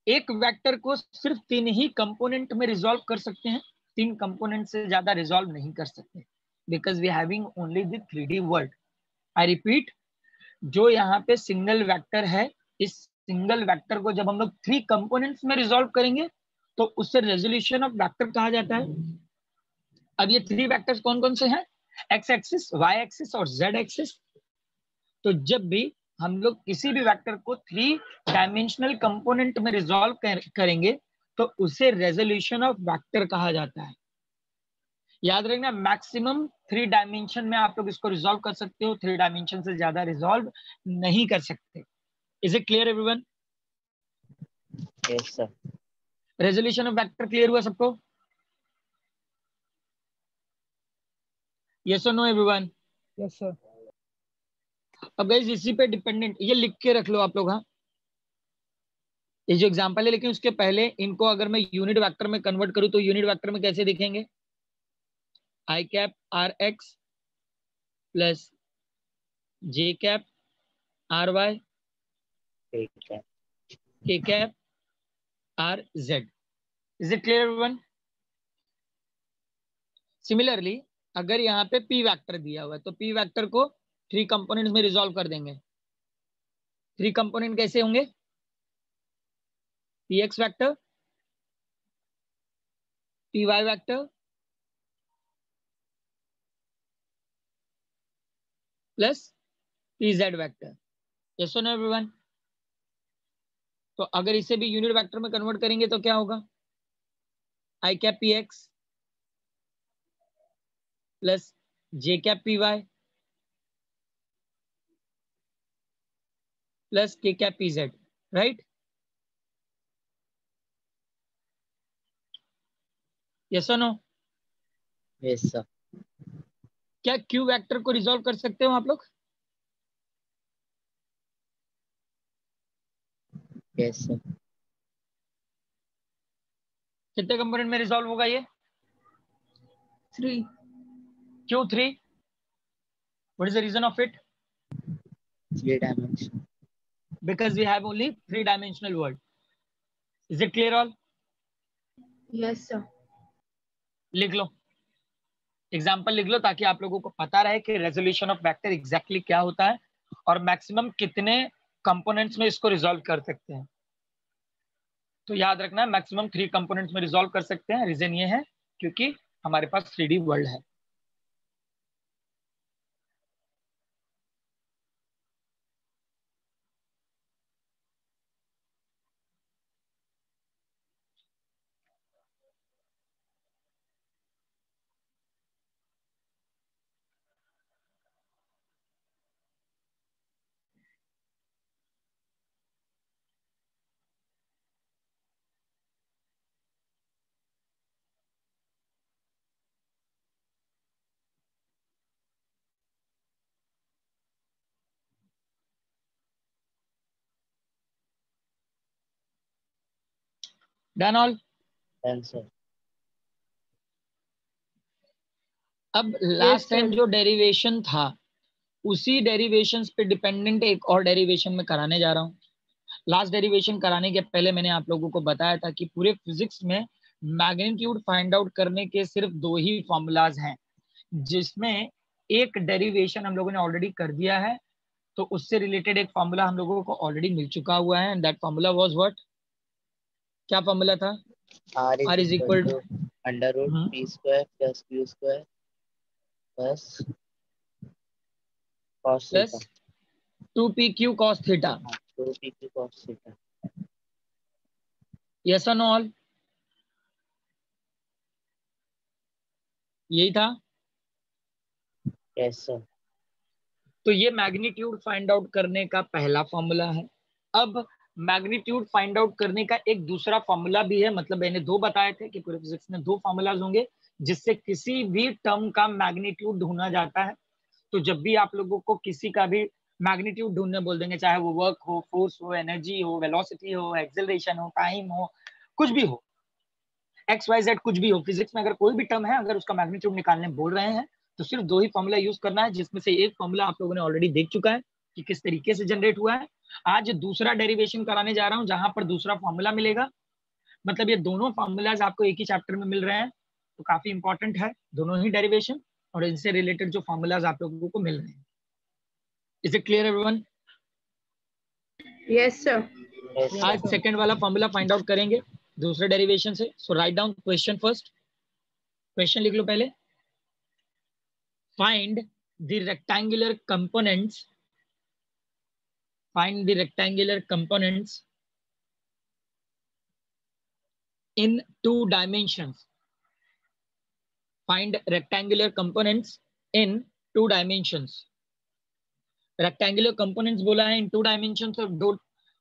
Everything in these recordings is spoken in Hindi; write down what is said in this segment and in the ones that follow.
एक वेक्टर को सिर्फ 3 ही कंपोनेंट में रिजॉल्व कर सकते हैं, 3 कंपोनेंट से ज्यादा रिजॉल्व नहीं कर सकते, because we having only the 3D world. I repeat, जो यहाँ पे सिंगल वेक्टर है, इस सिंगल वेक्टर को जब हम लोग 3 कंपोनेंट्स में रिजॉल्व करेंगे तो उससे रेजोल्यूशन ऑफ वेक्टर कहा जाता है। अब ये 3 वेक्टर्स कौन कौन से हैं? एक्स एक्सिस, वाई एक्सिस और जेड एक्सिस। तो जब भी हम लोग किसी भी वेक्टर को 3 डायमेंशनल कंपोनेंट में रिजॉल्व करेंगे तो उसे रेजोल्यूशन ऑफ वेक्टर कहा जाता है। याद रखना, मैक्सिमम 3 डायमेंशन में आप लोग इसको रिजॉल्व कर सकते हो, 3 डायमेंशन से ज्यादा रिजॉल्व नहीं कर सकते। Is it clear everyone? Yes sir. Resolution of vector clear हुआ सबको? यस और नो एवरीवन? Yes sir. अब गाइस इसी पे डिपेंडेंट, ये लिख के रख लो आप लोग। हाँ, ये जो एग्जांपल है, लेकिन उसके पहले इनको अगर मैं यूनिट वेक्टर में कन्वर्ट करूं तो यूनिट वेक्टर में कैसे दिखेंगे? I cap r x plus J cap r y k cap r z. Is it clear everyone? Similarly अगर यहाँ पे पी वेक्टर दिया हुआ है तो पी वेक्टर को 3 कंपोनेंट्स में रिजॉल्व कर देंगे। 3 कंपोनेंट कैसे होंगे? P X vector, P Y vector plus P Z vector. Yes और नो एवरीवन? तो अगर इसे भी यूनिट वेक्टर में कन्वर्ट करेंगे तो क्या होगा? I cap P X plus J cap P Y plus के cap P Z, right? Yes और नो? Yes sir. क्या क्यू वेक्टर को रिजॉल्व कर सकते हो आप लोग? Yes sir. कितने कंपोनेंट में रिजॉल्व होगा ये? 3। क्यों 3? What is the reason of it? 3 dimension. Because we have only 3-dimensional world. Is it clear all? Yes sir. लिख लो, एग्जाम्पल लिख लो, ताकि आप लोगों को पता रहे कि रेजोल्यूशन ऑफ वेक्टर एग्जैक्टली क्या होता है और मैक्सिमम कितने कंपोनेंट्स में इसको रिजॉल्व कर सकते हैं। तो याद रखना, मैक्सिमम 3 कंपोनेंट्स में रिजॉल्व कर सकते हैं। रीजन ये है क्योंकि हमारे पास 3D वर्ल्ड है। Done all? Done sir. अब लास्ट टाइम जो डेरिवेशन था उसी डेरिवेशन पे डिपेंडेंट एक और डेरिवेशन में कराने जा रहा हूँ। लास्ट डेरिवेशन कराने के पहले मैंने आप लोगों को बताया था कि पूरे फिजिक्स में मैग्नीट्यूड फाइंड आउट करने के सिर्फ 2 ही फॉर्मूलाज हैं, जिसमें एक डेरिवेशन हम लोगों ने ऑलरेडी कर दिया है, तो उससे रिलेटेड एक फॉर्मूला हम लोगों को ऑलरेडी मिल चुका हुआ है, and that formula was what? क्या फॉर्मूला था? R is equal to under root p square plus q square plus cos plus theta 2pq cos theta. 2pq cos theta. Yes और नो ऑल? यही था? Yes sir. तो ये मैग्नीट्यूड फाइंड आउट करने का पहला फॉर्मूला है। अब मैग्नीट्यूड फाइंड आउट करने का एक दूसरा फॉर्मूला भी है, मतलब मैंने 2 बताए थे कि पूरे फिजिक्स में 2 फॉर्मूलाज होंगे जिससे किसी भी टर्म का मैग्नीट्यूड ढूंढा जाता है। तो जब भी आप लोगों को किसी का भी मैग्नीट्यूड ढूंढने बोल देंगे, चाहे वो वर्क हो, फोर्स हो, एनर्जी हो, वेलोसिटी हो, एक्सेलरेशन हो, टाइम हो, कुछ भी हो, एक्स वाई जेड कुछ भी हो, फिजिक्स में अगर कोई भी टर्म है, अगर उसका मैग्नीट्यूड निकालने बोल रहे हैं तो सिर्फ 2 ही फॉर्मूला यूज करना है, जिसमें से एक फॉर्मूला आप लोगों ने ऑलरेडी देख चुका है कि किस तरीके से जनरेट हुआ है। आज दूसरा डेरिवेशन कराने जा रहा हूं जहां पर दूसरा फॉर्मूला मिलेगा। मतलब ये दोनों फॉर्मूलाज आपको एक ही चैप्टर में मिल रहे हैं, तो काफी इंपॉर्टेंट है दोनों ही डेरिवेशन और इनसे रिलेटेड जो फॉर्मूलाज आप लोगों को मिल रहे हैं। Is it clear everyone? Yes, sir. आज सेकंड वाला फॉर्मूला फाइंड आउट करेंगे दूसरे डेरिवेशन से। So write down question first. Question लिख लो पहले। Find the rectangular components, find the rectangular components in 2 dimensions. Find rectangular components in 2 dimensions. Rectangular components बोला है in 2 dimensions, और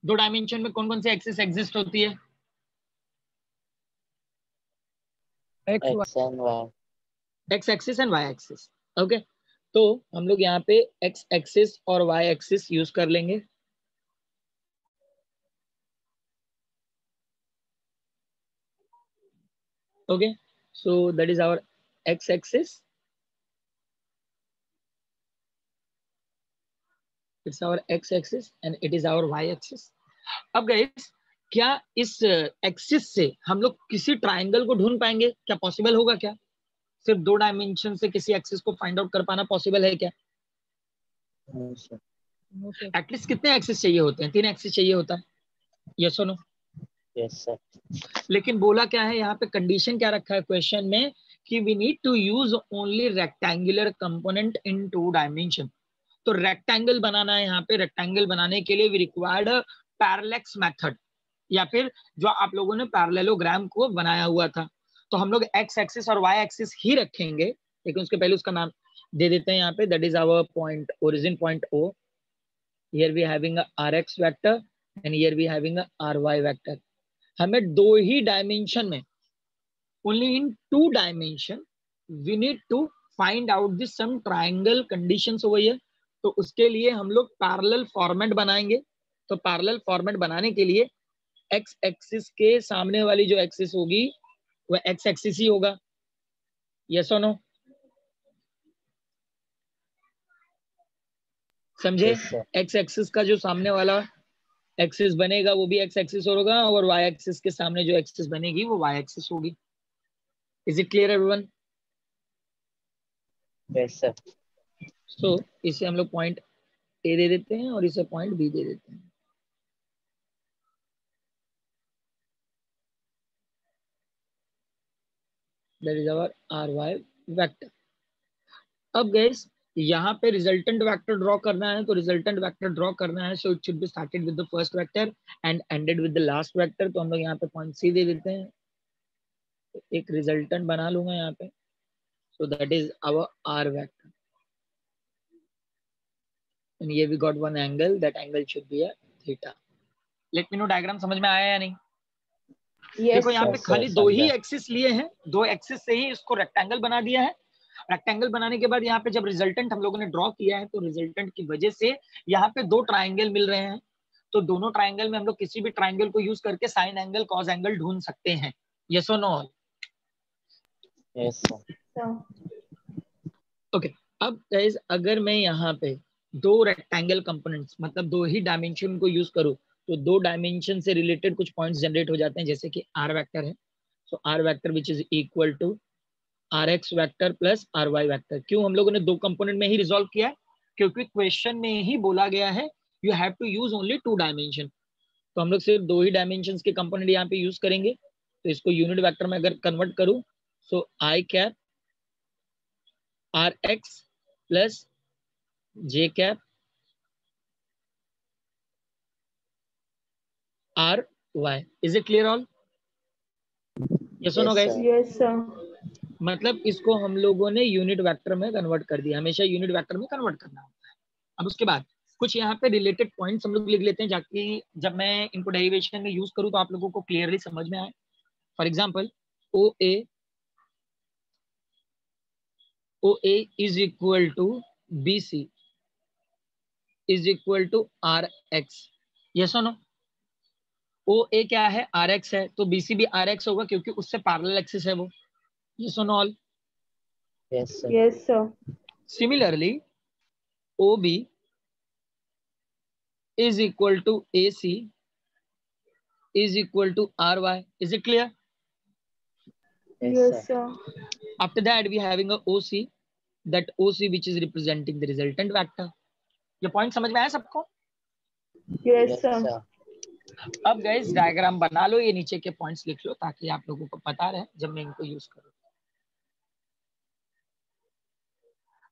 दो डायमेंशन में कौन कौन से एक्सिस एग्जिस्ट होती है? X axis and Y axis. Okay, तो हम लोग यहाँ पे एक्स एक्सिस और वाई एक्सिस यूज कर लेंगे। Okay, so that is our x-axis. It's our x-axis and it is our y-axis. अब गाइस, क्या इस एक्सिस से हम लोग किसी ट्राइंगल को ढूंढ पाएंगे? क्या पॉसिबल होगा? क्या सिर्फ 2 डायमेंशन से किसी एक्सिस को फाइंड आउट कर पाना पॉसिबल है क्या? एटलीस्ट कितने एक्सिस चाहिए होते हैं? 3 एक्सिस चाहिए होता है। यस और नो? Yes sir. लेकिन बोला क्या है यहाँ पे, कंडीशन क्या रखा है क्वेश्चन में कि we need to use only rectangular component in 2 dimension. तो रेक्टेंगल बनाना है यहाँ पे। रेक्टेंगल बनाने के लिए वी रिक्वायर्ड पैरेलैक्स मेथड, या फिर जो आप लोगों ने पैरेललोग्राम को बनाया हुआ था। तो हम लोग एक्स एक्सिस और वाई एक्सिस ही रखेंगे, लेकिन उसके पहले उसका नाम दे देते हैं यहाँ पे। That is our point, origin point O. Here we having a R x vector and here we having a R Y vector. हमें 2 ही डायमेंशन में, only in 2 dimension we need to find out this sum triangle conditions over here. तो उसके लिए हम लोग पैरेलल फॉर्मेट बनाएंगे। तो पैरेलल फॉर्मेट बनाने के लिए एक्स एक्सिस के सामने वाली जो एक्सिस होगी वह एक्स एक्सिस ही होगा। यस और नो? समझे? एक्स एक्सिस का जो सामने वाला एक्सिस बनेगा वो भी एक्स एक्सिस होगा, और वाई एक्सिस के सामने जो एक्सिस बनेगी वो वाई एक्सिस होगी। Is it clear everyone? Yes sir. So इसे हम लोग पॉइंट ए दे देते हैं और इसे पॉइंट बी दे देते हैं। That is our R Y vector. अब गाइस, यहाँ पे रिजल्टेंट वेक्टर ड्रॉ करना है। तो रिजल्टेंट वेक्टर ड्रॉ करना है, so it should be started with the first vector and ended with the last vector. तो हम लोग यहाँ पे पॉइंट सी दे देते हैं। तो एक रिजल्टेंट बना लूंगा यहाँ पे। So that is our R vector and here we got one angle, that angle should be a theta. Let me know diagram समझ में आया या नहीं? Yes, देखो यहाँ sir. पे खाली 2 ही एक्सिस लिए हैं, 2 एक्सिस से ही इसको रेक्टेंगल बना दिया है। रेक्टेंगल बनाने के बाद यहाँ पे जब रिजल्टेंट हम लोगों ने ड्रॉ किया है, तो रिजल्टेंट की वजह से यहाँ पे 2 ट्राइंगल मिल रहे हैं। तो दोनों ट्राइंगल में हम लोग किसी भी ट्राइंगल को यूज करके साइन एंगल, कॉस एंगल ढूंढ सकते हैं। यस और नो? Yes sir. ओके, अब गाइस, अगर मैं यहाँ पे 2 रेक्टेंगल कंपोनेंट्स, मतलब 2 ही डायमेंशन को यूज करूँ, तो 2 डायमेंशन से रिलेटेड कुछ पॉइंट्स जनरेट हो जाते हैं, जैसे कि आर वेक्टर है। So r vector which is equal to are x vector plus R Y vector. क्यों हम लोगों ने 2 कंपोनेंट में ही रिजॉल्व किया है? क्योंकि क्वेश्चन में ही बोला गया है you have to use only 2 dimension. तो हम लोग सिर्फ 2 ही डायमेंशन के कंपोनेंट यहाँ पे यूज करेंगे। तो इसको यूनिट वेक्टर में अगर कन्वर्ट करूँ, so i cap r x plus J cap r y. Is it clear all? Yes और नो गाइस? Yes, sir. मतलब इसको हम लोगों ने यूनिट वेक्टर में कन्वर्ट कर दिया। हमेशा यूनिट वेक्टर में कन्वर्ट करना होता है। अब उसके बाद कुछ यहाँ पे रिलेटेड पॉइंट्स हम लोग लिख लेते हैं, ताकि जब मैं इनको डेरिवेशन में यूज करूँ तो आप लोगों को क्लियरली समझ में आए। For example, O A is equal to B C is equal to are X. Yes और नो? ओ ए क्या है? आर एक्स है, तो बी सी भी आर एक्स होगा क्योंकि उससे पैरेलल एक्सिस है वो। यस और no all? Yes sir. Yes, sir. Similarly O B is equal to AC is equal to RY. Is it clear? Yes, sir. After that, we having a OC, that OC which is representing the resultant vector. ये पॉइंट समझ में आया सबको? Yes, sir. अब गाइस डायग्राम बना लो, ये नीचे के पॉइंट्स लिख लो ताकि आप लोगों को पता रहे जब मैं इनको यूज करूँ.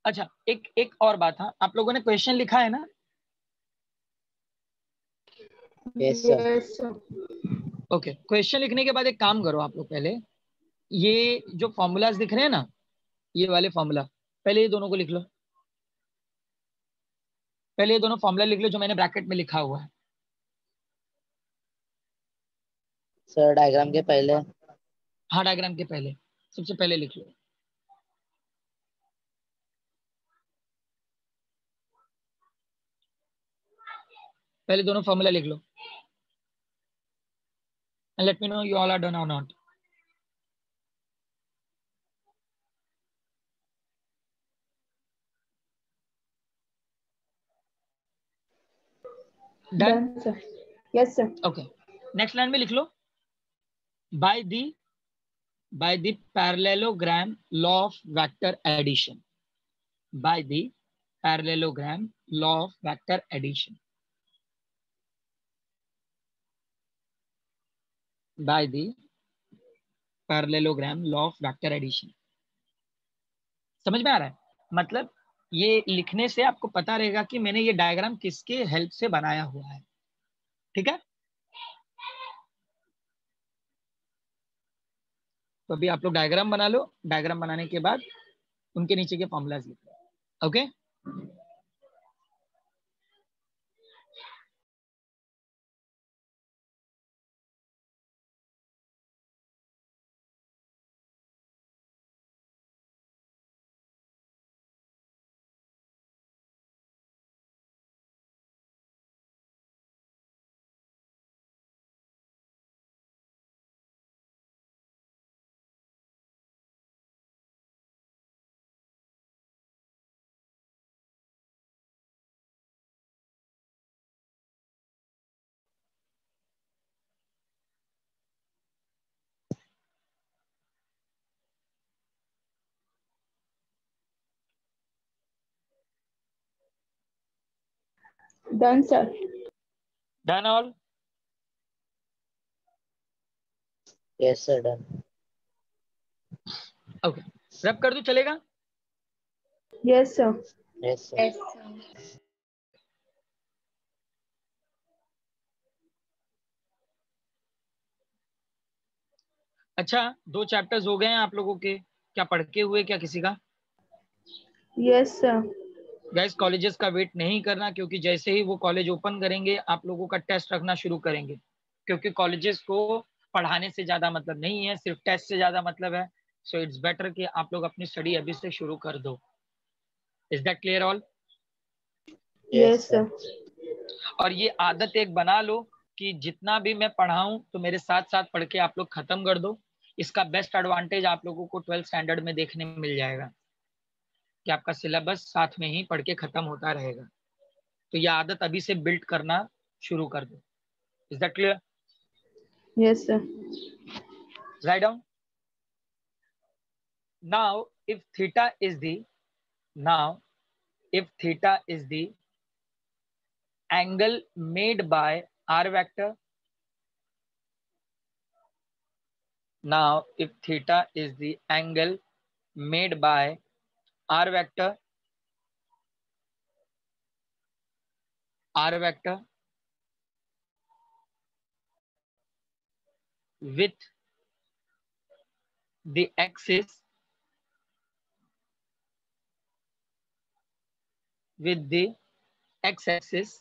अच्छा, एक और बात है, आप लोगों ने क्वेश्चन लिखा है ना? Yes, sir. Yes, sir. Okay, question लिखने के बाद एक काम करो आप लोग, पहले ये जो फॉर्मूलाज दिख रहे हैं ना, ये वाले फॉर्मूला, पहले ये दोनों को लिख लो. पहले ये दोनों फॉर्मूला लिख लो जो मैंने ब्रैकेट में लिखा हुआ है. सर डायग्राम के पहले. हाँ, डायग्राम के पहले, सबसे पहले लिख लो. पहले दोनों फॉर्मूला लिख लो. And let me know you all are done or not. Done? Done, sir. Yes, sir. Okay. Next line में लिख लो. By the parallelogram law of vector addition. By the parallelogram law of vector addition. By the parallelogram law of vector addition. समझ में आ रहा है? मतलब ये लिखने से आपको पता रहेगा कि मैंने ये डायग्राम किसके हेल्प से बनाया हुआ है. ठीक है? तो अभी आप लोग डायग्राम बना लो. डायग्राम बनाने के बाद उनके नीचे के फॉर्मूलाज लिख लो. Okay? Done, sir. Done all? Yes, sir. Done. Okay, rub कर दूं, चलेगा? Yes, sir. Yes, sir. Yes, sir. अच्छा, 2 चैप्टर्स हो गए हैं आप लोगों के, क्या पढ़ के हुए क्या किसी का? Yes, sir. गाइस कॉलेजेस का वेट नहीं करना, क्योंकि जैसे ही वो कॉलेज ओपन करेंगे आप लोगों का टेस्ट रखना शुरू करेंगे, क्योंकि कॉलेजेस को पढ़ाने से ज्यादा मतलब नहीं है, सिर्फ टेस्ट से ज्यादा मतलब है. सो इट्स बेटर कि आप लोग अपनी स्टडी अभी से शुरू कर दो. Is that clear all? Yes, sir. और ये आदत एक बना लो कि जितना भी मैं पढ़ाऊं तो मेरे साथ साथ पढ़ के आप लोग खत्म कर दो. इसका बेस्ट एडवांटेज आप लोगों को 12th स्टैंडर्ड में देखने में मिल जाएगा कि आपका सिलेबस साथ में ही पढ़ के खत्म होता रहेगा. तो ये आदत अभी से बिल्ड करना शुरू कर दो. Is that clear? Yes, sir. Write down. Now if theta is the angle made by r vector. Now if theta is the angle made by r vector with the axis x-axis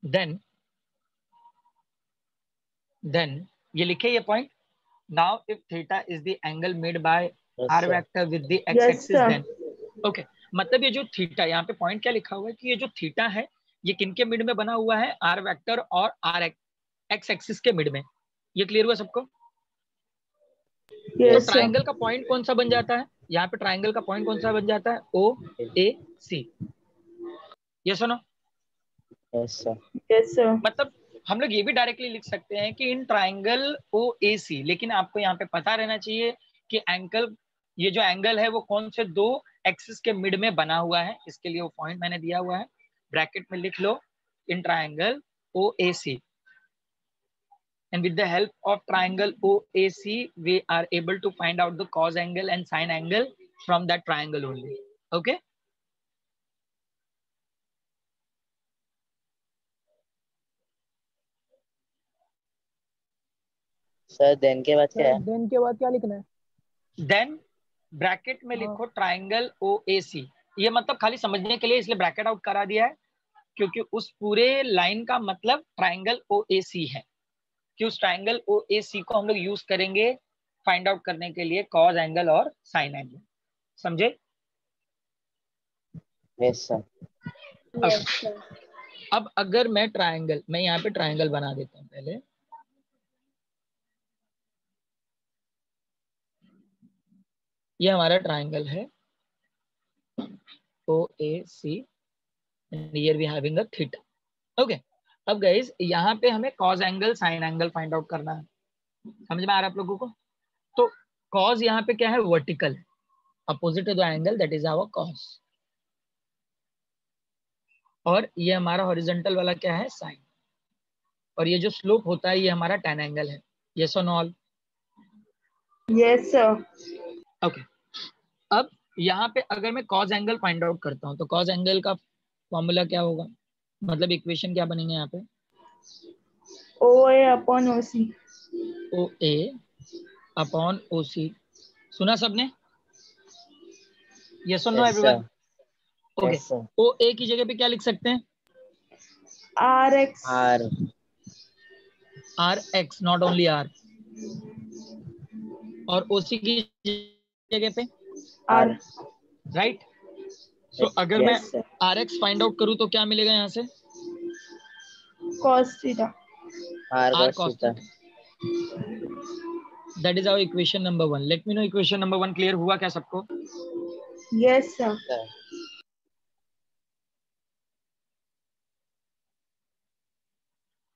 then ये लिखे ये point. Now if theta is the angle made by Yes, r sir. Vector with the x Yes, axis sir. Then. Okay, मतलब ये जो थीटा, यहाँ पे पॉइंट क्या लिखा हुआ है कि ये जो थीटा है ये किनके मिड में बना हुआ है? r वेक्टर और r x एक्सिस के मिड में. ये क्लियर हुआ सबको? तो Yes, sir. ट्राइंगल का पॉइंट कौन सा बन जाता है? यहाँ पे ट्राइंगल का पॉइंट कौन सा बन जाता है? ओ ए सी। ये सुनो, Yes, sir. Yes, sir. मतलब हम लोग ये भी डायरेक्टली लिख सकते हैं कि इन ट्राइंगल ओ ए सी, लेकिन आपको यहाँ पे पता रहना चाहिए कि एंगल, ये जो एंगल है वो कौन से दो एक्सिस के मिड में बना हुआ है। इसके लिए वो पॉइंट मैंने दिया हुआ है, ब्रैकेट में लिख लो, in triangle O A C, and with the help of triangle OAC we are able to find out the cos angle and sin angle from that triangle only. Okay, Sir, then के बाद क्या है? देन के बाद क्या लिखना है? then ब्रैकेट में लिखो ट्राइंगल OAC। ये मतलब खाली समझने के लिए इसलिए ब्रैकेट आउट करा दिया है, क्योंकि उस पूरे लाइन का मतलब ट्राइंगल OAC है, कि उस ट्राइंगल OAC को हम लोग यूज करेंगे फाइंड आउट करने के लिए कॉस एंगल और साइन एंगल। समझे? Yes, sir. Yes, sir. अब अगर मैं ट्राइंगल, मैं यहाँ पे ट्राइंगल बना देता हूँ पहले। ये हमारा ट्राइंगल है OAC, and here we having a theta. Okay, अब गाइस यहाँ पे हमें cos angle sine angle find out करना है। समझ में आ रहा है आप लोगों को? तो cos यहाँ पे क्या है? Vertical, opposite to the angle, that is our cos। और ये हमारा हॉरिजॉन्टल वाला क्या है? साइन। और ये जो स्लोप होता है ये हमारा tan एंगल है। यस और no all? Yes, sir. Okay, अब यहाँ पे अगर मैं cos एंगल फाइंड आउट करता हूँ तो cos एंगल का फॉर्मूला क्या होगा? मतलब इक्वेशन क्या बनेंगे यहाँ पे? OA upon OC. OA upon OC। सुना सबने? यस और no Yes, everyone? sir. Okay, Yes, sir. OA की जगह पे क्या लिख सकते हैं? RX. R. RX, not only R। और OC की जगह पे R. राइट। सो अगर मैं Yes, sir. RX find out करूं तो क्या मिलेगा यहाँ से? Cos theta. R R cos cos theta. theta। That is our equation number 1। Let me know equation number 1 clear हुआ क्या सबको? Yes, sir. Sir.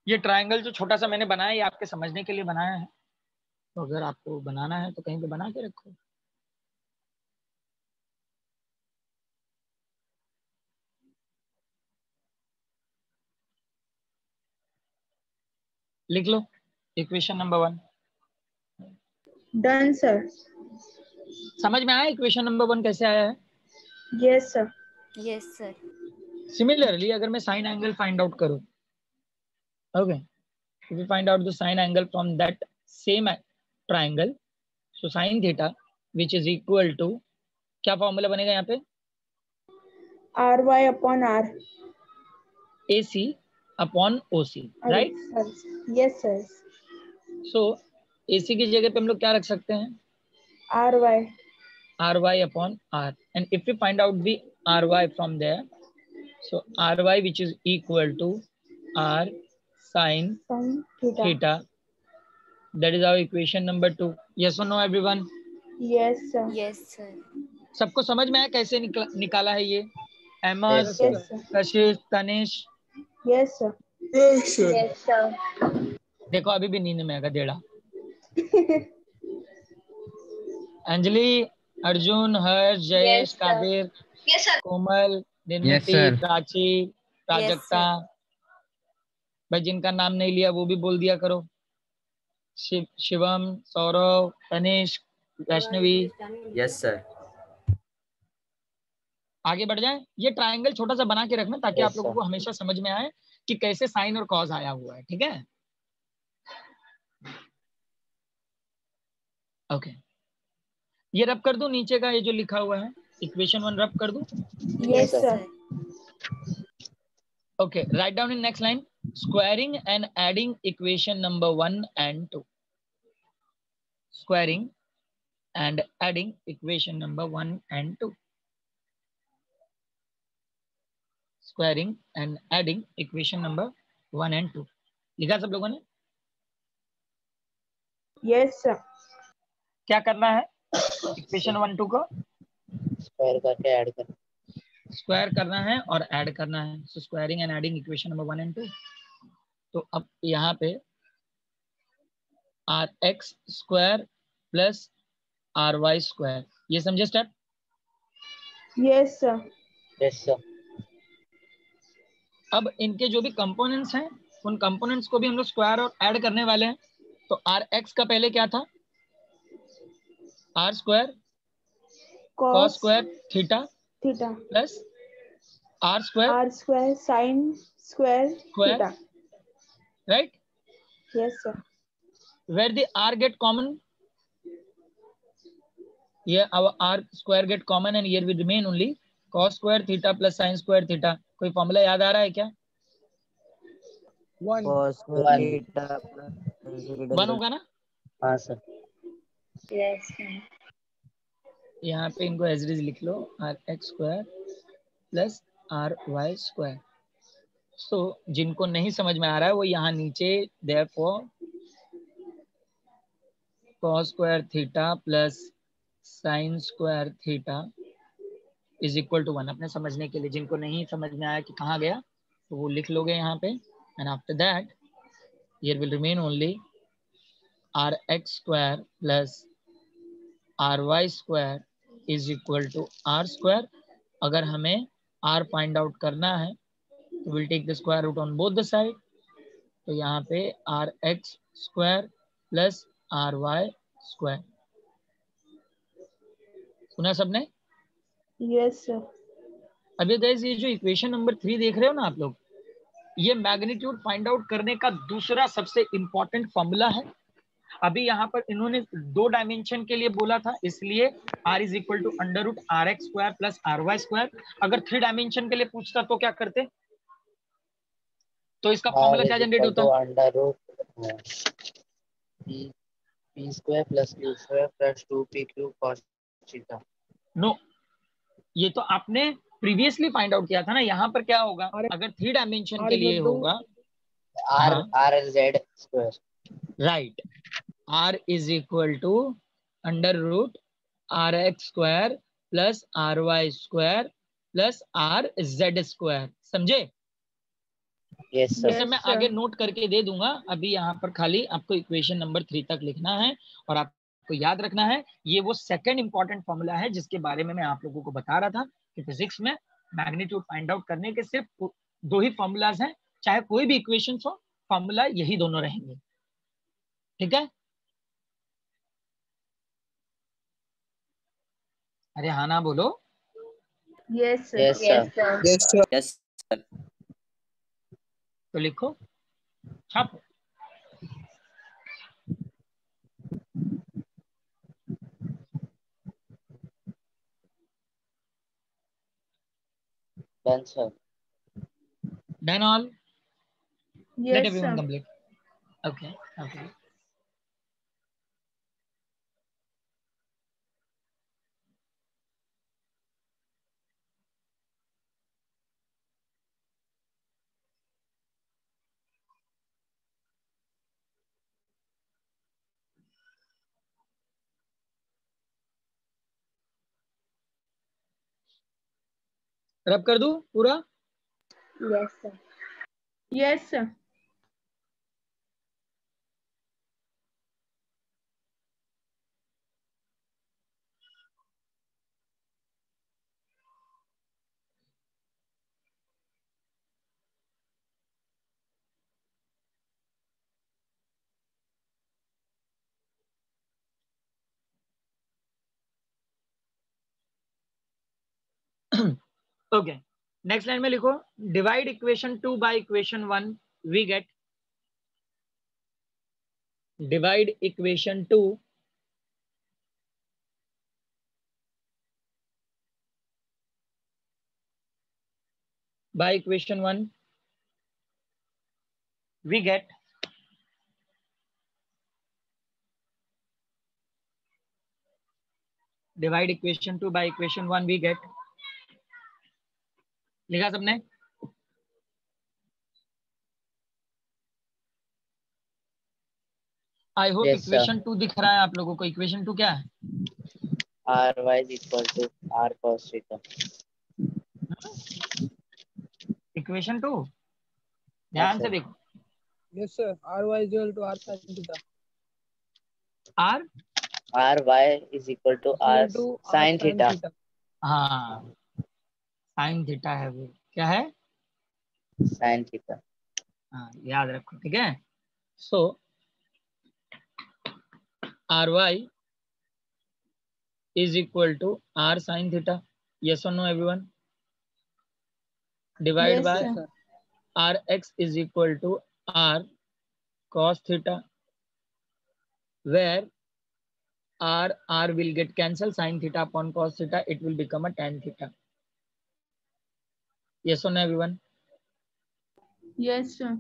ये ट्राइंगल जो छोटा सा मैंने बनाया, ये आपके समझने के लिए बनाया है, तो अगर आपको बनाना है तो कहीं पे बना के रखो। लिख लो इक्वेशन नंबर 1। Done, sir. समझ में आया इक्वेशन नंबर 1 कैसे आया है? Yes, sir. Yes, sir. Similarly अगर मैं साइन एंगल फाइंड आउट करूं, okay, if we find out the sine angle from that same triangle, so sin theta which is equal to, क्या फॉर्मूला बनेगा यहाँ पे? RY upon R. AC upon OC, right? Sir. Yes, sir. So AC की जगह पे हम लोग क्या रख सकते हैं? RY. RY upon R, and if we find out the RY from there, so RY which is equal to R sin Sin theta. theta, that is our equation number 2. Yes or no everyone? Yes, sir. Yes, sir. सबको समझ में आया कैसे निकाला है ये? Ahmad, Yes, sir. Yes, sir. कशिश, Tanish? Yes, sir. Yes, sir. Yes, sir. देखो अभी भी नींद में आएगा डेढ़ा। अंजलि, अर्जुन, हर्ष, Jayesh, Yes, sir. Qadir, Yes, sir. कोमल, निर्मिति, sir. प्राची, प्राजक्ता, भाई जिनका नाम नहीं लिया वो भी बोल दिया करो। शिवम, सौरव, तनिष, वैष्णवी। Yes sir. आगे बढ़ जाए। ये ट्राइंगल छोटा सा बना के रखना ताकि Yes, आप लोगों sir. को हमेशा समझ में आए कि कैसे साइन और कॉज आया हुआ है। ठीक है, ओके। ये रब कर दूं नीचे का, ये जो लिखा हुआ है इक्वेशन 1 रब कर दूं? Yes, sir. Okay, write down in next line, squaring and adding equation number 1 and 2. Squaring and adding equation number 1 and 2. Squaring and adding equation number 1 and 2. लिखा सब लोगों ने? Yes, sir. क्या करना है, इक्वेशन 1 2 को स्क्वायर करके ऐड करना, स्क्वायर करना है और ऐड करना है। So squaring and adding equation number 1 and 2। तो अब यहाँ पे are x square plus R Y square, ये समझे step? Yes, sir. Yes sir, अब इनके जो भी कंपोनेंट्स हैं उन कंपोनेंट्स को भी हम लोग स्क्वायर और ऐड करने वाले हैं। तो आर एक्स का पहले क्या था, R square cos Cos square theta theta. Plus R square R square sin square square, theta. Right? Yes, sir. Where the R get common, here our r square get common and here will remain only cos square theta plus sin square theta। कोई फॉर्मूला याद आ रहा है क्या? 1 cos square one, theta plus sin square theta 1 equal होगा ना? हाँ सर, Yes. यहाँ पे इनको एज इट इज लिख लो, r x square plus R Y square. So जिनको नहीं समझ में आ रहा है वो यहाँ नीचे therefore cos square theta plus sin square theta is equal to 1, अपने समझने के लिए जिनको नहीं समझ में आया कि कहाँ गया तो वो लिख लोगे यहाँ पे। And after that here will remain only R x square plus R Y square is equal to R square. अगर हमें आर फाइंड आउट करना है तो will take the square root on both the side. तो यहाँ पे are x square plus R Y square, सुना सबने? Yes, sir. अभी गाइस ये जो इक्वेशन नंबर 3 देख रहे हो ना आप लोग, ये मैग्नीट्यूड फाइंड आउट करने का दूसरा सबसे इंपॉर्टेंट फॉर्मूला है। अभी यहाँ पर इन्होंने 2 डायमेंशन के लिए बोला था, इसलिए r is equal to under root R x square plus R Y square. अगर 3 डायमेंशन के लिए पूछता तो क्या करते, तो इसका आर फॉर्मूला क्या इज जनरेट इक्वल होता? To under root P square plus Q square plus 2p Q cos theta. No, ये तो आपने प्रीवियसली फाइंड आउट किया था ना। यहाँ पर क्या होगा, अगर 3 डायमेंशन के लिए होगा, आर हाँ R Z square, right, r is equal to under root R x square plus R Y square plus R Z square, समझे? यस सर, इसे मैं आगे नोट करके दे दूंगा, अभी यहाँ पर खाली आपको इक्वेशन नंबर 3 तक लिखना है और आपको याद रखना है। ये वो सेकंड इंपॉर्टेंट फॉर्मूला है जिसके बारे में मैं आप लोगों को बता रहा था कि फिजिक्स में मैग्नीट्यूड फाइंड आउट करने के सिर्फ 2 ही फॉर्मूलाज हैं, चाहे कोई भी इक्वेशन हो, फॉर्मूला यही दोनों रहेंगे, ठीक है? अरे हाँ ना बोलो। Yes, sir. Yes sir, yes sir तो लिखो, छापो। Done sir, done all, let Yes, everyone sir. Complete. Okay okay, rub कर दूं पूरा? Yes, sir. Yes, sir. Okay, next line में लिखो, divide equation 2 by equation 1 we get, divide equation 2 by equation 1 we get divide equation 2 by equation 1 we get, लिखा सबने? I hope Yes, sir. Equation 2 दिख रहा है आप लोगों को। इक्वेशन 2 क्या है? Ry is equal to r cos theta. Equation 2 ध्यान से sir. देखो। Yes, sir. Ry is equal to r sin theta. R Ry is equal to r Equal to r sin sin theta. theta. हाँ साइन थीटा है वो। क्या है? Sin theta. हाँ याद रखो, ठीक है। So r y is equal to r sin theta. Yes or no, everyone? Divide Yes, by Yes, sir. sir. rx is equal to r cos theta, where r will get cancelled. Sin theta upon cos theta, it will become a tan theta. Yes or no, everyone? Yes, sir.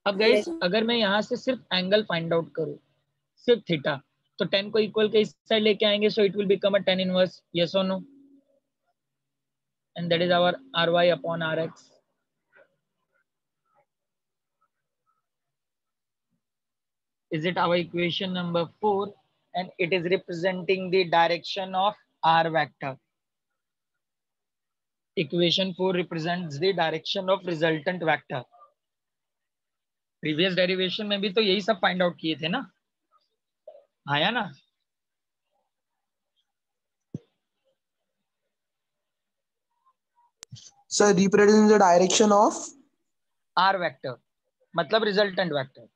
अब गाइस अगर मैं यहाँ से सिर्फ एंगल फाइंड आउट करूँ, सिर्फ थीटा, तो tan को इक्वल के इस साइड लेके आएंगे, so it will become a tan inverse. Yes or no? And that is our ry upon rx. Is it our equation number 4? And it is representing the direction of r vector. Equation 4 represents the direction of resultant vector. Previous derivation में भी तो यही सब फाइंड आउट किए थे ना, आया ना? Sir, represents the direction of r vector मतलब resultant vector.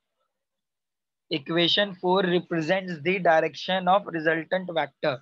Equation 4 represents the direction of resultant vector.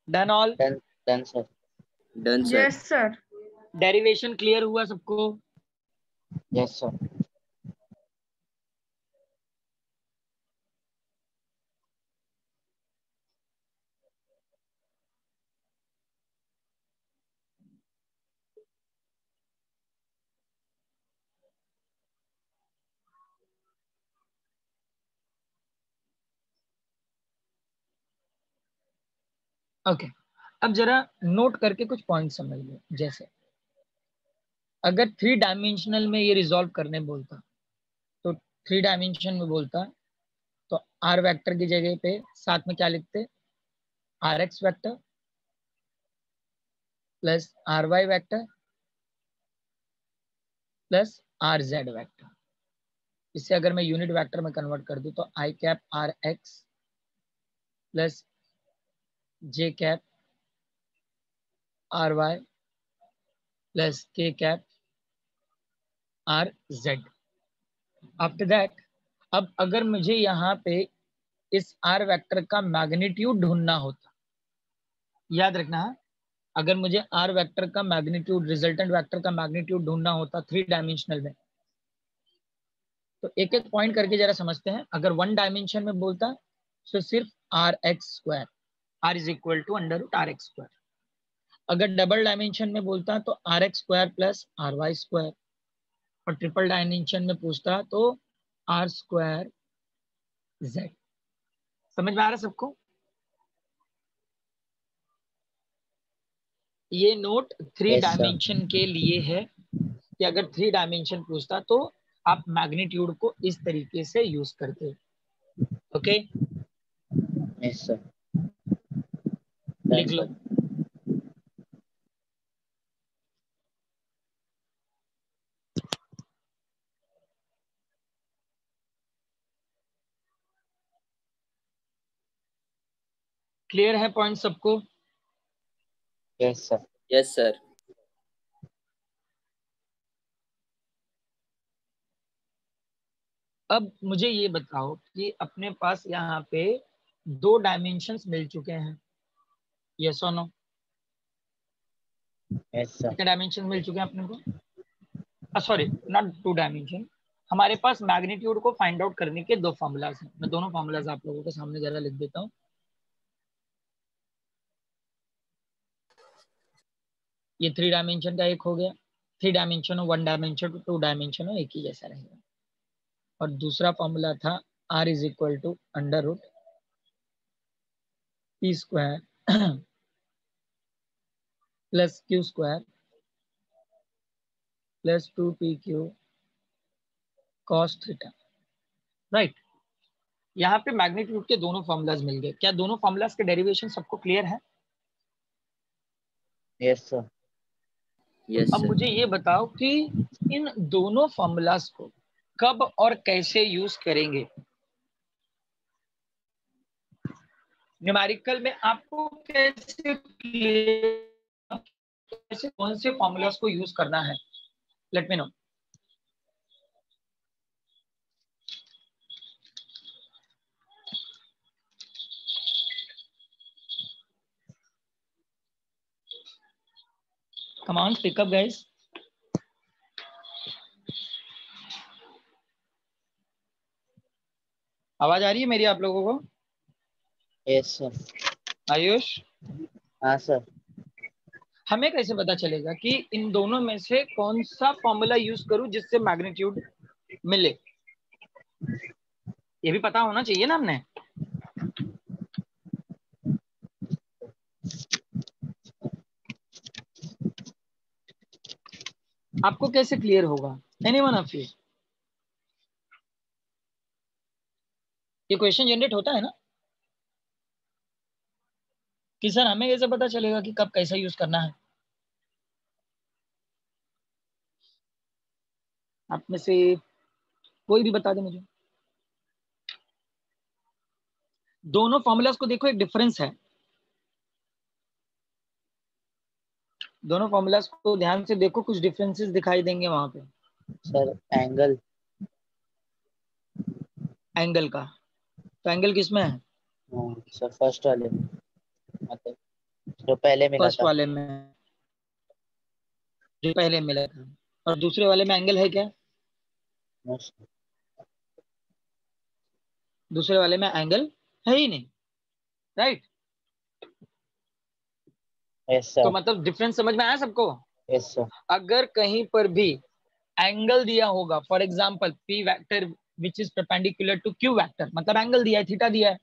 Done all? Done, sir. Done, sir. Yes, sir. Derivation clear हुआ सबको? Yes, sir. ओके अब जरा नोट करके कुछ पॉइंट समझ लो। जैसे अगर 3 डायमेंशनल में ये रिजॉल्व करने बोलता, तो 3 डायमेंशन में बोलता तो आर वेक्टर की जगह पे साथ में क्या लिखते? R x vector plus R Y vector plus R Z vector. इसे अगर मैं यूनिट वेक्टर में कन्वर्ट कर दूं तो i cap r x plus J cap r y plus के cap r z. After that अब अगर मुझे यहाँ पे इस आर वेक्टर का मैग्नीट्यूड ढूंढना होता, याद रखना, अगर मुझे आर वेक्टर का मैग्नीट्यूड, रिजल्टेंट वेक्टर का मैग्नीट्यूड ढूंढना होता 3 डायमेंशनल में, तो एक एक पॉइंट करके जरा समझते हैं। अगर 1 डायमेंशन में बोलता तो सिर्फ R x square, R is equal to under root R x square. अगर डबल डायमेंशन में बोलता तो R x square plus R Y square, और ट्रिपल डायमेंशन में पूछता तो आर स्क्वायर जेड। समझ में आ रहा है सबको? ये नोट 3 Yes, sir. डायमेंशन के लिए है कि अगर 3 डायमेंशन पूछता तो आप मैग्नीट्यूड को इस तरीके से यूज करते। Okay Yes, sir. लिख लो। क्लियर है पॉइंट सबको? Yes, sir. Yes, sir. अब मुझे ये बताओ कि अपने पास यहाँ पे 2 डायमेंशंस मिल चुके हैं, यस और नो? Yes, sir. कितने डायमेंशन मिल चुके हैं अपने को? सॉरी नॉट 2 डायमेंशन, हमारे पास मैग्नीट्यूड को फाइंड आउट करने के दो फॉर्मूलाज हैं। मैं दोनों फॉर्मूलाज आप लोगों के सामने जरा लिख देता हूँ। ये 3 डायमेंशन का एक हो गया, 3 डायमेंशन हो, 1 डायमेंशन, 2 डायमेंशन हो, एक ही जैसा रहेगा। और दूसरा फॉर्मूला था r is equal to under root P square plus Q square plus 2pq cos theta. Right, यहाँ पे मैग्नीट्यूड के दोनों फॉर्मूलाज मिल गए। क्या दोनों फॉर्मूलाज के डेरिवेशन सबको क्लियर है? Yes sir. यस अब सर। मुझे ये बताओ कि इन दोनों फॉर्मूलाज को कब और कैसे यूज करेंगे। न्यूमेरिकल में आपको कैसे कौन से फॉर्मूलाज को यूज करना है, late me no. Come on, pick up guys. आवाज आ रही है मेरी आप लोगों को? Yes sir. आयुष, हाँ सर। हमें कैसे पता चलेगा कि इन दोनों में से कौन सा फॉर्मूला यूज करूं जिससे मैग्नीट्यूड मिले? ये भी पता होना चाहिए ना हमने। आपको कैसे क्लियर होगा? Anyone of you? ये क्वेश्चन जनरेट होता है ना कि सर हमें कैसे पता चलेगा कि कब कैसा यूज करना है? आप में से कोई भी बता दे मुझे। दोनों फॉर्मूलाज को देखो, एक डिफरेंस है। दोनों फॉर्मूलाज को ध्यान से देखो, कुछ डिफरेंसेस दिखाई देंगे वहां पे। Sir angle. एंगल का तो एंगल किसमें है? सर फर्स्ट वाले में, मतलब जो पहले मिला फर्स्ट था। वाले में, जो पहले मिला था। और दूसरे वाले में एंगल है क्या? दूसरे वाले में एंगल है ही नहीं। राइट, यस तो सर। मतलब डिफरेंस समझ में आया सबको? Yes sir. अगर कहीं पर भी एंगल दिया होगा, for example p vector which is perpendicular to q vector, मतलब एंगल दिया है, थीटा दिया है,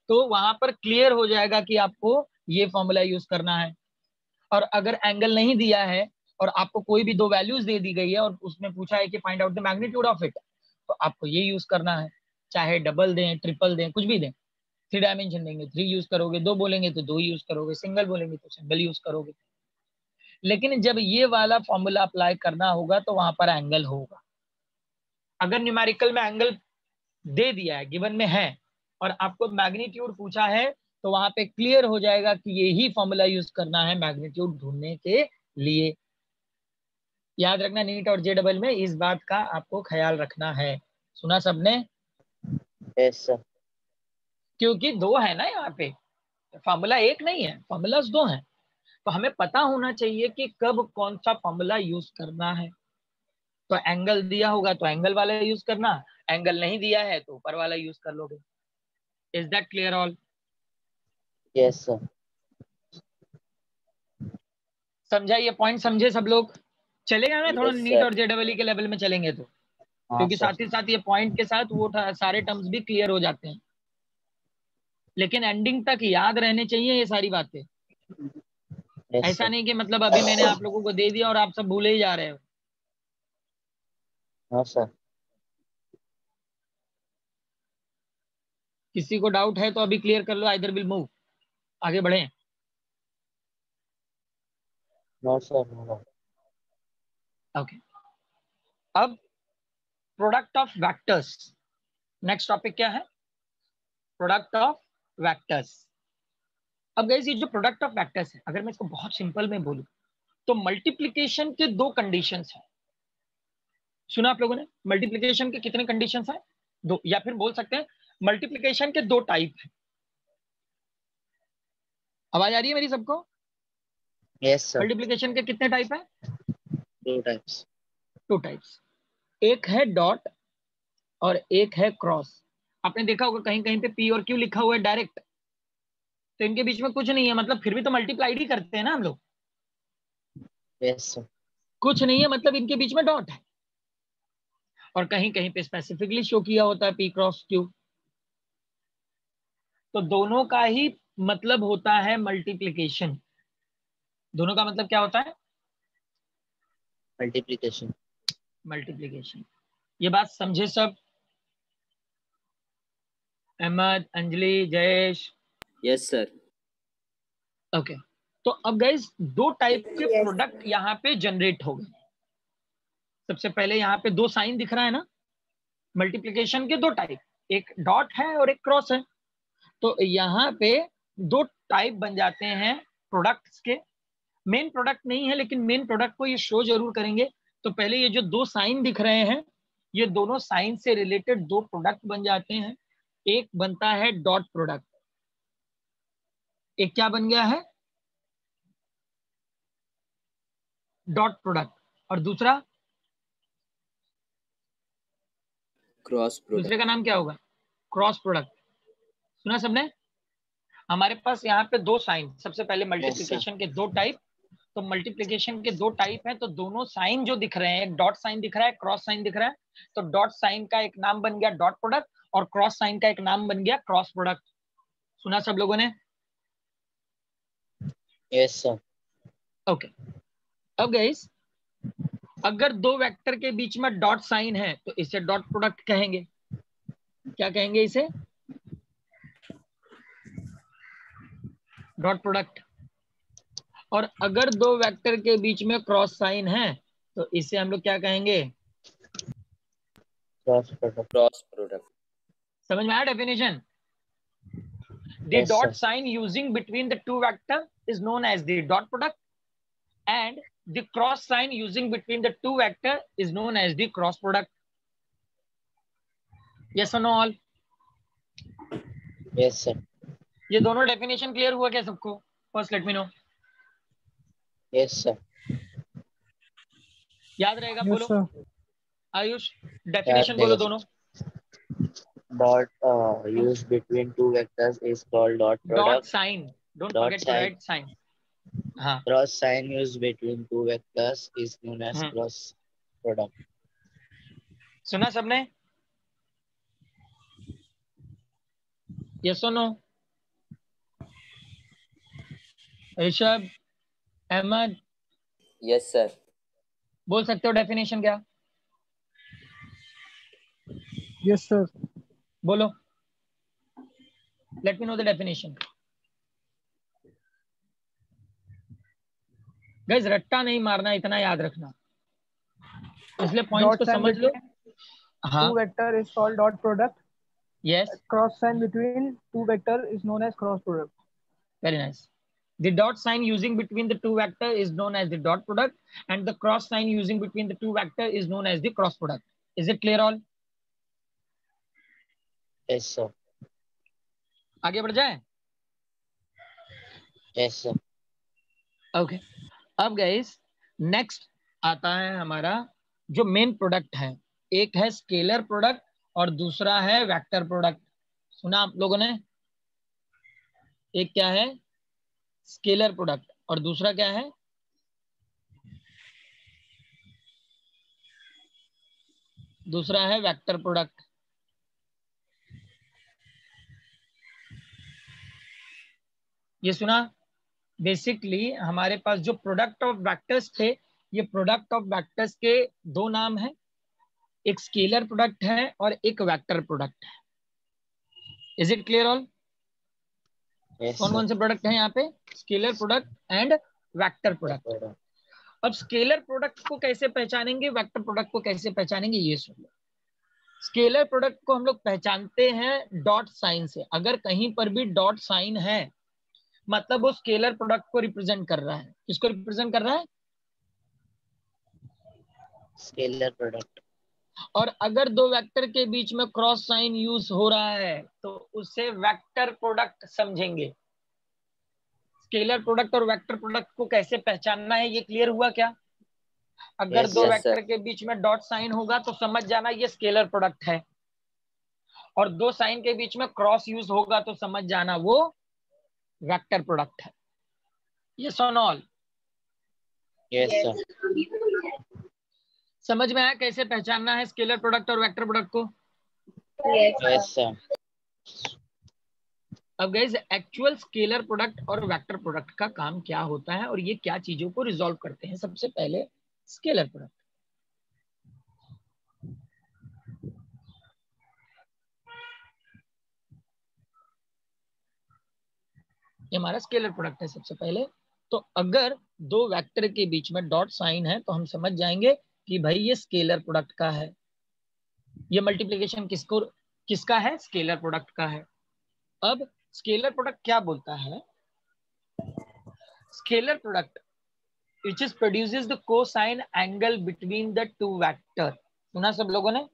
तो वहां पर क्लियर हो जाएगा कि आपको ये फॉर्मूला यूज करना है। और अगर एंगल नहीं दिया है और आपको कोई भी दो वैल्यूज दे दी गई है और उसमें पूछा है कि find out the magnitude of it, तो आपको ये यूज करना है। चाहे डबल दें, ट्रिपल दें, कुछ भी दें। 3 डायमेंशन देंगे 3 यूज करोगे, 2 बोलेंगे तो 2 यूज करोगे, सिंगल बोलेंगे तो सिंगल यूज करोगे। लेकिन जब ये वाला फॉर्मूला अप्लाई करना होगा तो वहां पर एंगल होगा। अगर न्यूमेरिकल में एंगल दे दिया है, गिवन में है, और आपको मैग्नीट्यूड पूछा है, तो वहां पे क्लियर हो जाएगा कि यही फॉर्मूला यूज करना है मैग्नीट्यूड ढूंढने के लिए। याद रखना, नीट और जेडबल में इस बात का आपको ख्याल रखना है। सुना सबने? Yes sir. क्योंकि दो है ना यहाँ पे, फॉर्मूला एक नहीं है, फॉर्मूलाज दो हैं। तो हमें पता होना चाहिए कि कब कौन सा फॉर्मूला यूज करना है। तो एंगल दिया होगा तो एंगल वाला यूज करना, एंगल नहीं दिया है तो ऊपर वाला यूज कर लोगे। Is that clear all? Yes sir. समझा ये पॉइंट? समझे सब लोग? चलेगा ना? थोड़ा यस नीट सर। और जेडबल के लेवल में चलेंगे तो, हाँ क्योंकि सर। साथ ही साथ ये पॉइंट के साथ वो सारे टर्म्स भी क्लियर हो जाते हैं। लेकिन एंडिंग तक याद रहने चाहिए ये सारी बातें। यस ऐसा सर। नहीं कि मतलब अभी मैंने आप लोगों को दे दिया और आप सब भूले ही जा रहे हो। हाँ सर। किसी को डाउट है तो अभी क्लियर कर लो, आइदर विल मूव, आगे बढ़े। No sir, no. ओके, अब product of vectors, next topic क्या है? Product of vectors. अब गाइस ये जो प्रोडक्ट ऑफ वेक्टर्स है, अगर मैं इसको बहुत सिंपल में बोलूं तो मल्टीप्लिकेशन के दो कंडीशंस हैं। सुना आप लोगों ने? मल्टीप्लिकेशन के कितने कंडीशंस हैं? दो, या फिर बोल सकते हैं मल्टीप्लिकेशन के दो टाइप हैं। आवाज आ रही है मेरी सबको? Yes sir. मल्टीप्लिकेशन के कितने टाइप हैं? 2 टाइप्स। 2 टाइप्स। एक है डॉट और एक है क्रॉस। आपने देखा होगा कहीं कहीं पे पी और क्यू लिखा हुआ है डायरेक्ट, तो इनके बीच में कुछ नहीं है, मतलब फिर भी तो मल्टीप्लाइड ही करते हैं ना हम लोग। Yes sir. कुछ नहीं है मतलब इनके बीच में डॉट है, और कहीं कहीं पे स्पेसिफिकली शो किया होता है पी क्रॉस क्यू। तो दोनों का ही मतलब होता है मल्टीप्लिकेशन। दोनों का मतलब क्या होता है? मल्टीप्लिकेशन। मल्टीप्लिकेशन। ये बात समझे सब? Ahmad, Anjali, Jayesh? Yes sir. Okay. तो अब गाइस दो टाइप के प्रोडक्ट यहाँ पे जनरेट हो गए। सबसे पहले यहाँ पे दो साइन दिख रहा है ना, मल्टीप्लिकेशन के दो टाइप, एक डॉट है और एक क्रॉस है। तो यहाँ पे दो टाइप बन जाते हैं प्रोडक्ट्स के। मेन प्रोडक्ट नहीं है लेकिन मेन प्रोडक्ट को ये शो जरूर करेंगे। तो पहले ये जो दो साइन दिख रहे हैं, ये दोनों साइन से रिलेटेड दो प्रोडक्ट बन जाते हैं। एक बनता है डॉट प्रोडक्ट, एक क्या बन गया है? Dot product. और दूसरा, क्रॉस प्रोडक्ट। दूसरे का नाम क्या होगा? Cross product. सुना सबने? हमारे पास यहाँ पे दो साइन, सबसे पहले मल्टीप्लिकेशन के दो टाइप। तो मल्टीप्लिकेशन के दो टाइप हैं, तो दोनों साइन जो दिख रहे हैं, एक डॉट साइन दिख रहा है, क्रॉस साइन दिख रहा है। तो डॉट साइन का एक नाम बन गया डॉट प्रोडक्ट और क्रॉस साइन का एक नाम बन गया क्रॉस प्रोडक्ट। सुना सब लोगों ने? Yes sir. ओके। अब गाइस अगर दो वेक्टर के बीच में डॉट साइन है तो इसे डॉट प्रोडक्ट कहेंगे। क्या कहेंगे इसे? Dot product. और अगर दो वेक्टर के बीच में क्रॉस साइन है तो इसे हम लोग क्या कहेंगे? Cross product. Cross product. समझ में आया definition? The Yes, dot sir. sign using between the two vector is known as the dot product, and the cross sign using between the two vector is known as the cross product. Yes or no all? Yes sir. ये दोनों डेफिनेशन क्लियर हुआ क्या सबको? First let me no. Yes sir. याद रहेगा? Yes, बोलो sir. आयुष, डेफिनेशन बोलो दोनों। Dot used between two vectors is called dot dot product. Sign, don't Dot forget to sign. Right sign. हाँ, Cross sign used between two vectors is known as cross product. सुना सबने? यस और no? Rishabh, Ahmad, yes sir. बोल सकते हो डेफिनेशन क्या? Yes, sir. बोलो, let me know the definition. Guys रट्टा नहीं मारना, इतना याद रखना, इसलिए पॉइंट्स को Dot sign समझ लो। between हाँ, two vector is called dot product. Yes, Cross sign between two vector is known as cross product. Very nice. The dot sign using between the two vector is known as the dot product, and the cross sign using between the two vector is known as the cross product. Is it clear all? Yes sir. आगे बढ़ जाए? Yes sir. ओके। अब गाइस नेक्स्ट आता है हमारा जो मेन प्रोडक्ट है, एक है स्केलर प्रोडक्ट और दूसरा है वेक्टर प्रोडक्ट। सुना आप लोगों ने? एक क्या है? स्केलर प्रोडक्ट और दूसरा क्या है? दूसरा है वेक्टर प्रोडक्ट। ये सुना? बेसिकली हमारे पास जो प्रोडक्ट ऑफ वेक्टर्स थे, ये प्रोडक्ट ऑफ वेक्टर्स के दो नाम है, एक स्केलर प्रोडक्ट है और एक वेक्टर प्रोडक्ट है। Is it clear all? Yes कौन कौन sir. से प्रोडक्ट है यहाँ पे? Scalar product and vector product. अब स्केलर प्रोडक्ट को कैसे पहचानेंगे, वेक्टर प्रोडक्ट को कैसे पहचानेंगे, ये सुन लो। स्केलर प्रोडक्ट को हम लोग पहचानते हैं डॉट साइन से। अगर कहीं पर भी डॉट साइन है मतलब वो स्केलर प्रोडक्ट को रिप्रेजेंट कर रहा है। किसको रिप्रेजेंट कर रहा है? Scalar product. और अगर दो वेक्टर के बीच में क्रॉस साइन यूज हो रहा है तो उसे वेक्टर प्रोडक्ट समझेंगे। स्केलर प्रोडक्ट और वेक्टर प्रोडक्ट को कैसे पहचानना है, ये क्लियर हुआ क्या? अगर Yes, दो yes, वेक्टर के बीच में डॉट साइन होगा तो समझ जाना ये स्केलर प्रोडक्ट है। और दो साइन के बीच में क्रॉस यूज होगा तो समझ जाना वो वेक्टर प्रोडक्ट है। यस और नो? Yes sir. समझ में आया कैसे पहचानना है स्केलर प्रोडक्ट और वेक्टर प्रोडक्ट को? Yes sir. अब गाइस एक्चुअल स्केलर प्रोडक्ट और वेक्टर प्रोडक्ट का काम क्या होता है और ये क्या चीजों को रिजॉल्व करते हैं? सबसे पहले स्केलर प्रोडक्ट। ये हमारा स्केलर प्रोडक्ट है सबसे पहले। तो अगर दो वेक्टर के बीच में डॉट साइन है तो हम समझ जाएंगे कि भाई ये स्केलर प्रोडक्ट का है। ये मल्टीप्लिकेशन किसका है? स्केलर प्रोडक्ट का है। अब स्केलर प्रोडक्ट क्या बोलता है? Scalar product which is produces the cosine angle between the two vector। सुना सब लोगों ने?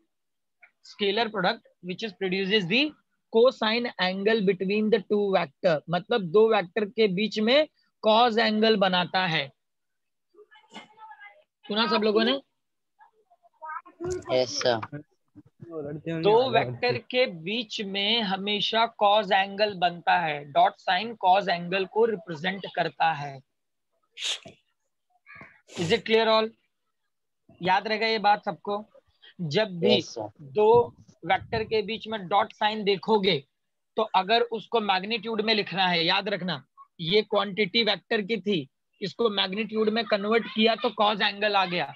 Scalar product which is produces the cosine angle between the two vector, मतलब दो वेक्टर के बीच में cos एंगल बनाता है। सुना सब लोगों ने? Yes sir. दो वेक्टर के बीच में हमेशा cos एंगल बनता है। डॉट साइन cos एंगल को रिप्रेजेंट करता है। Is it clear all? याद रहेगा ये बात सबको? जब भी यस सर। दो वेक्टर के बीच में डॉट साइन देखोगे तो अगर उसको मैग्नीट्यूड में लिखना है, याद रखना ये क्वांटिटी वेक्टर की थी, इसको मैग्नीट्यूड में कन्वर्ट किया तो कॉज एंगल आ गया।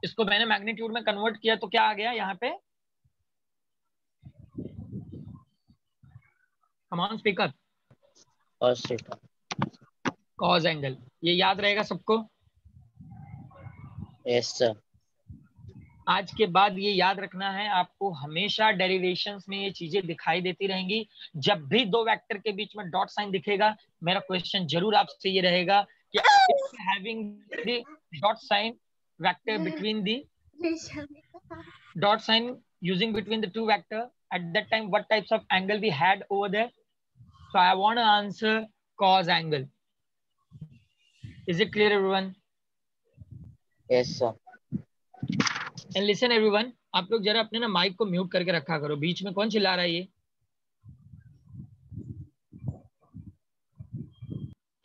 इसको मैंने मैग्नीट्यूड में कन्वर्ट किया तो क्या आ गया यहाँ पे? Come on speak up. Cause angle. ये याद रहेगा सबको? Yes sir. आज के बाद ये याद रखना है आपको, हमेशा डेरिवेशंस में ये चीजें दिखाई देती रहेंगी। जब भी दो वेक्टर के बीच में डॉट साइन दिखेगा मेरा क्वेश्चन जरूर आपसे ये रहेगा कि having the dot sign vector between the dot sign using between the two vector at that time what types of angle we had over there? So I want to answer cos angle. Is it clear everyone? Yes sir. And listen everyone, आप लोग जरा अपने ना माइक को म्यूट करके रखा करो। बीच में कौन चिल्ला रहा है ये?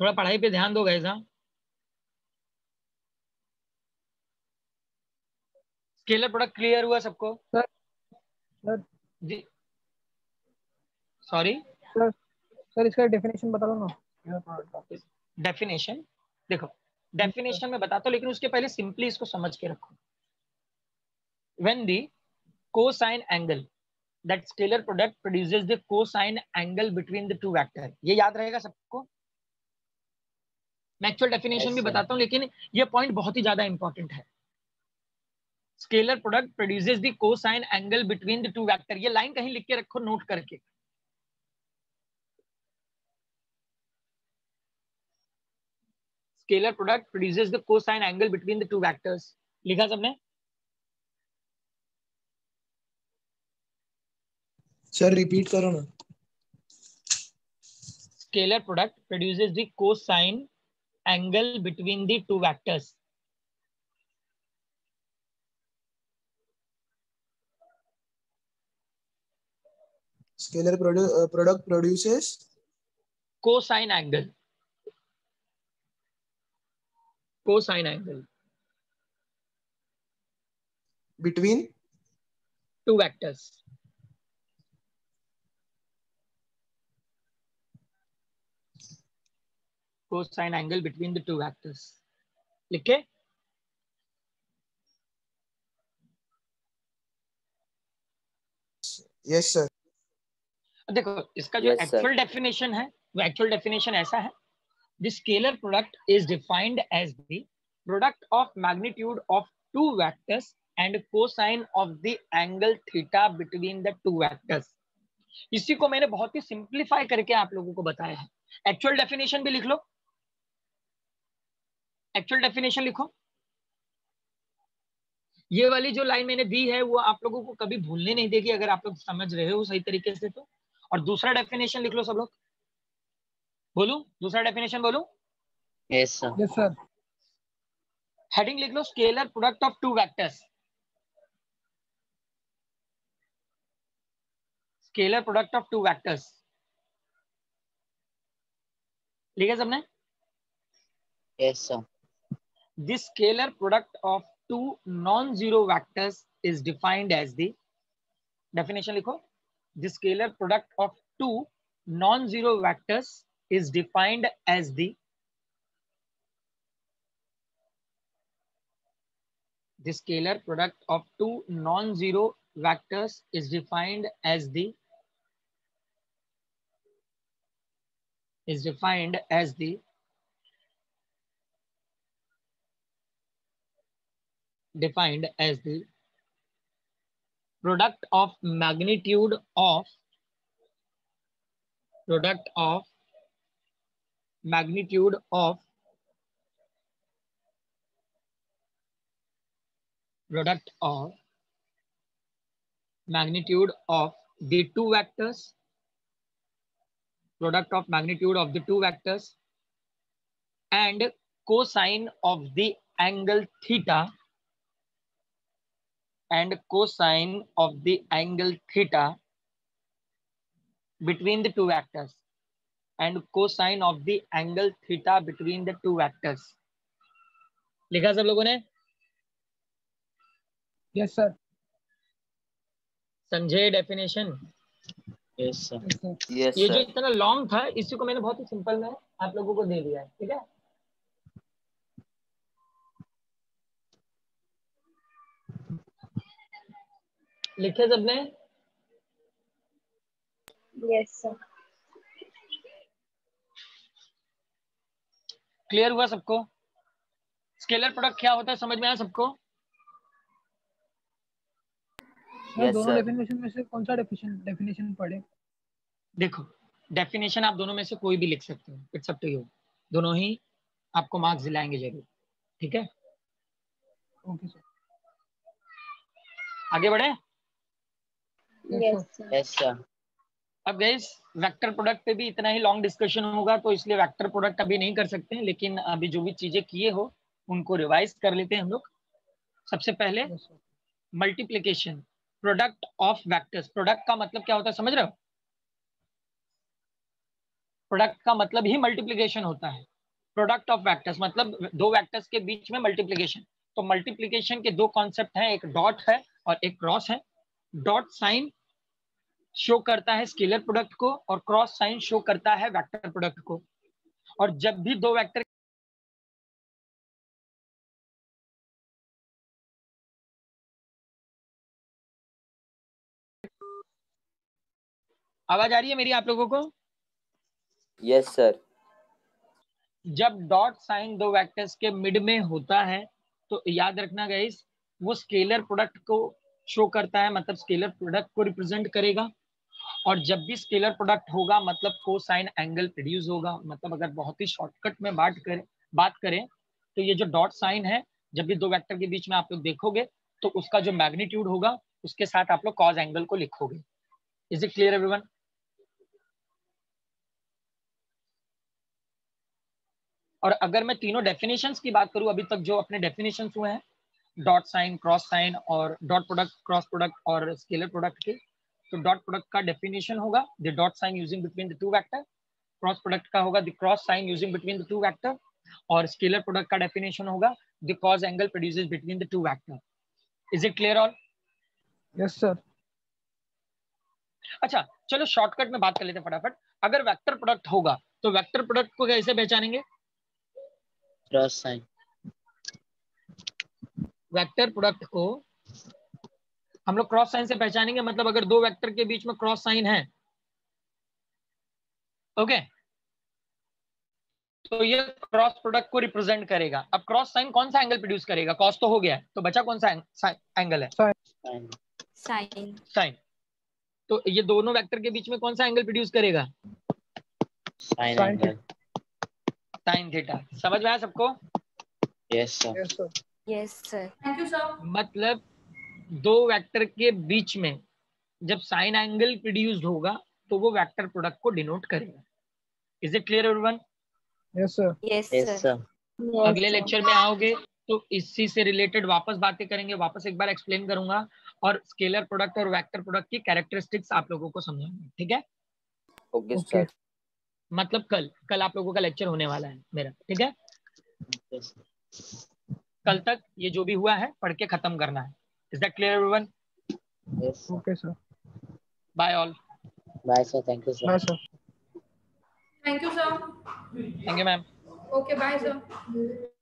थोड़ा पढ़ाई पे ध्यान दो गाइस। हाँ, स्केलर प्रोडक्ट क्लियर हुआ सबको? सर जी सॉरी सर इसका डेफिनेशन बता दो ना। डेफिनेशन देखो, डेफिनेशन में बताता हूं लेकिन उसके पहले सिंपली इसको समझ के रखो। When the cosine angle, that scalar product produces the cosine angle between the two vector। ये याद रहेगा सबको? मैं एक्चुअल डेफिनेशन भी बताता हूं लेकिन ये पॉइंट बहुत ही ज्यादा इंपॉर्टेंट है। Scalar product produces the cosine angle between the two vector. ये लाइन कहीं लिख के रखो नोट करके। Scalar product produces the cosine angle between the two vectors. लिखा सबने? सर रिपीट करो ना। Scalar product produces the cosine angle between the two vectors। Scalar product produces cosine angle। cosine angle between two vectors। cosine angle between the two vectors लिखे? yes sir। देखो इसका जो Yes, sir. एक्चुअल डेफिनेशन है वो एक्चुअल डेफिनेशन ऐसा है, the scalar product is defined as the product of magnitude of two vectors and cosine of the angle theta between the two vectors. इसी को मैंने बहुत ही सिंप्लीफाई करके आप लोगों को बताया है। एक्चुअल डेफिनेशन भी लिख लो, एक्चुअल डेफिनेशन लिखो। ये वाली जो लाइन मैंने दी है वो आप लोगों को कभी भूलने नहीं देगी अगर आप लोग समझ रहे हो सही तरीके से तो। और दूसरा डेफिनेशन लिख लो सब लोग। बोलूं दूसरा डेफिनेशन बोलूं? Yes sir. Yes sir. Heading लिख लो, scalar product of two vectors. Scalar product of two vectors, लिखा सबने? Yes, sir. This scalar product of two non-zero vectors is defined as the, definition लिखो, the scalar product of two non-zero vectors is defined as the scalar product of two non-zero vectors is defined as the product of magnitude of the two vectors, and cosine of the angle theta, between the two vectors, लिखा सब लोगों ने? Yes, sir. समझे definition? Yes, sir. Yes, sir. Yes, ये जो sir. इतना लॉन्ग था इसी को मैंने बहुत ही सिंपल में आप लोगों को दे दिया है, ठीक है? लिखे सबने? Yes, sir. क्लियर हुआ सबको? स्केलर प्रोडक्ट क्या होता है समझ में आया सबको? Yes, दोनों sir. डेफिनेशन में से कौन सा डेफिनेशन पढ़े? देखो, डेफिनेशन आप दोनों में से कोई भी लिख सकते हो, इट्स अप टू यू, दोनों ही आपको मार्क्स दिलाएंगे जरूर, ठीक है? Okay sir. आगे बढ़े? Yes, sir. Yes, sir. अब गाइस वेक्टर प्रोडक्ट पे भी इतना ही लॉन्ग डिस्कशन होगा, तो इसलिए वेक्टर प्रोडक्ट अभी नहीं कर सकते हैं, लेकिन अभी जो भी चीजें किए हो उनको रिवाइज कर लेते हैं हम लोग। सबसे पहले Yes, sir. Multiplication, product of vectors. Product का मतलब क्या होता है समझ रहे हो? प्रोडक्ट का मतलब ही मल्टीप्लिकेशन होता है। प्रोडक्ट ऑफ वेक्टर्स मतलब दो वेक्टर्स के बीच में मल्टीप्लिकेशन। तो मल्टीप्लिकेशन के दो कॉन्सेप्ट हैं, एक डॉट है और एक क्रॉस है। डॉट साइन शो करता है स्केलर प्रोडक्ट को और क्रॉस साइन शो करता है वेक्टर प्रोडक्ट को। और जब भी दो वेक्टर आवाज आ रही है मेरी आप लोगों को? Yes, sir. जब डॉट साइन दो वेक्टर्स के मिड में होता है तो याद रखना गाइस, वो स्केलर प्रोडक्ट को शो करता है, मतलब स्केलर प्रोडक्ट को रिप्रेजेंट करेगा। और जब भी स्केलर प्रोडक्ट होगा मतलब कोसाइन एंगल प्रोड्यूस होगा। मतलब अगर बहुत ही शॉर्टकट में बात करें तो ये जो डॉट साइन है, जब भी दो वेक्टर के बीच में आप लोग देखोगे तो उसका जो मैग्नीट्यूड होगा उसके साथ आप लोग कॉज एंगल को लिखोगे। Is it clear everyone? और अगर मैं तीनों डेफिनेशंस की बात करूं, अभी तक जो अपने डेफिनेशंस हुए हैं डॉट साइन, क्रॉस साइन और डॉट प्रोडक्ट, क्रॉस प्रोडक्ट और स्केलर प्रोडक्ट के, तो डॉट प्रोडक्ट का डेफिनेशन होगा the dot sign using between the two vector. Cross product का होगा the cross sign using between the two vector. और स्केलर प्रोडक्ट का डेफिनेशन होगा the cos angle produces between the two vector. Is it clear all? Yes sir. अच्छा चलो शॉर्टकट में बात कर लेते हैं फटाफट। अगर वेक्टर प्रोडक्ट होगा तो वेक्टर प्रोडक्ट को कैसे पहचानेंगे? Cross sign. वेक्टर प्रोडक्ट को हम लोग क्रॉस साइन से पहचानेंगे। मतलब अगर दो वेक्टर के बीच में क्रॉस साइन है, ओके, तो ये क्रॉस प्रोडक्ट को रिप्रेजेंट करेगा। अब क्रॉस साइन कौन सा एंगल प्रोड्यूस करेगा? कॉस तो हो गया है, तो बचा कौन सा एंगल है? Sine. साइन। तो ये दोनों वेक्टर के बीच में कौन सा एंगल प्रोड्यूस करेगा? Sign angle. Sine theta. समझ में आया सबको? Yes sir. Yes sir. Yes, sir. Thank you, sir. मतलब दो वेक्टर के बीच में जब साइन एंगल प्रोड्यूस्ड होगा तो वो वेक्टर प्रोडक्ट को डिनोट करेगा। Is it clear everyone? Yes sir. Yes, yes sir. Sir. अगले लेक्चर में आओगे तो इसी से रिलेटेड वापस बातें करेंगे, वापस एक बार एक्सप्लेन करूंगा। और स्केलर प्रोडक्ट और वेक्टर प्रोडक्ट की कैरेक्टरिस्टिक्स आप लोगों को समझाऊंगा, ठीक है? Okay Okay. सर। मतलब कल आप लोगों का लेक्चर होने वाला है मेरा, ठीक है? Yes. कल तक ये जो भी हुआ है पढ़ के खत्म करना है। Is that clear everyone? Yes, sir. Okay, sir. Bye all. Bye, sir. Thank you, sir. Bye, sir. Thank you, sir. Thank you ma'am. Okay, bye, sir.